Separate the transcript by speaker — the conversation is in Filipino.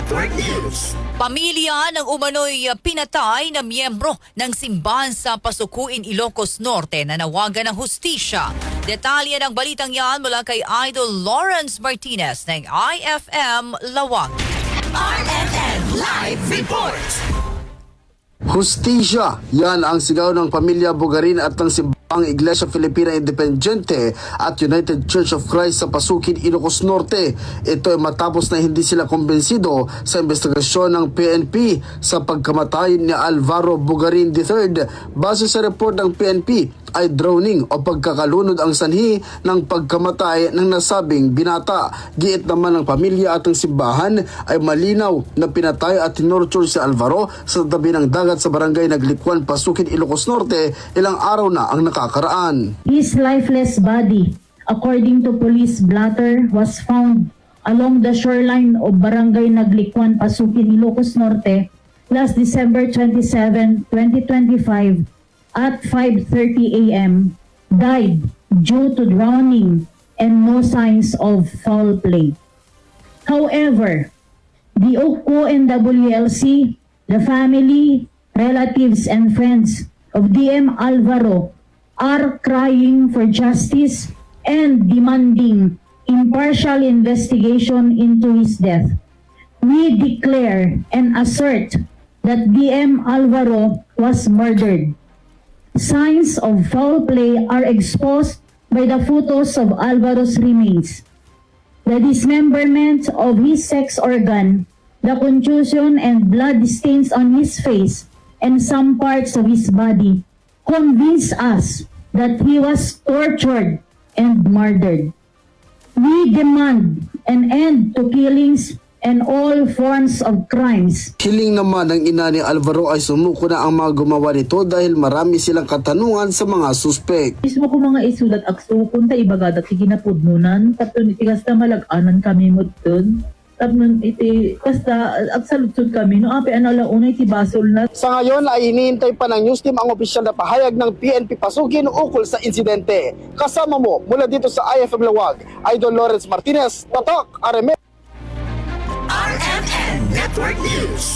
Speaker 1: Network News.
Speaker 2: Pamilya ng umano'y pinatay na miyembro ng simbahan sa Pasukuin, Ilocos Norte na nawagan ng hustisya. Detalye ng balitang yan mula kay Idol Lawrence Martinez ng IFM Lawag.
Speaker 1: RMN Live Report.
Speaker 3: Hustisya, yan ang sigaw ng pamilya Bugarin at ng simbahang Iglesia Filipina Independiente at United Church of Christ sa Pasukin, Ilocos Norte. Ito ay matapos na hindi sila kumbensido sa investigasyon ng PNP sa pagkamatay ni Alvaro Bugarin III. Base sa report ng PNP, ay drowning o pagkakalunod ang sanhi ng pagkamatay ng nasabing binata. Giit naman ng pamilya at ng simbahan ay malinaw na pinatay at tinorture si Alvaro sa tabi ng dagat sa barangay Naglikuan, Pasukin, Ilocos Norte ilang araw na ang nakakaraan.
Speaker 4: His lifeless body, according to police blotter, was found along the shoreline of Barangay Naglikuan, Pasukin, Ilocos Norte last December 27, 2025 at 5:30 a.m. died due to drowning and no signs of foul play. However, the OCO and WLC, the family, relatives, and friends of DM Alvaro are crying for justice and demanding impartial investigation into his death. We declare and assert that DM Alvaro was murdered. Signs of foul play are exposed by the photos of Alvaro's remains. The dismemberment of his sex organ, the contusion and blood stains on his face and some parts of his body convince us that he was tortured and murdered. We demand an end to killings and all forms of crimes.
Speaker 3: Hiling naman ng ina ni Alvaro ay sumuko na ang mga gumawa nito dahil marami silang katanungan sa mga suspek.
Speaker 5: Mismo ko mga isulat aksukon ta ibagadat ti ginapudnunan tapno iti kasta malaganan kami mo dun. Tapno iti kasta agsalutsod kami no api anala unay ti basol na.
Speaker 3: Sa ngayon ay hinihintay pa ng news team ang opisyal na pahayag ng PNP Pasukin ukol sa insidente. Kasama mo mula dito sa IFM Lawag, Idol Lawrence Martinez, Tatak, RMN.
Speaker 1: RMN Network News.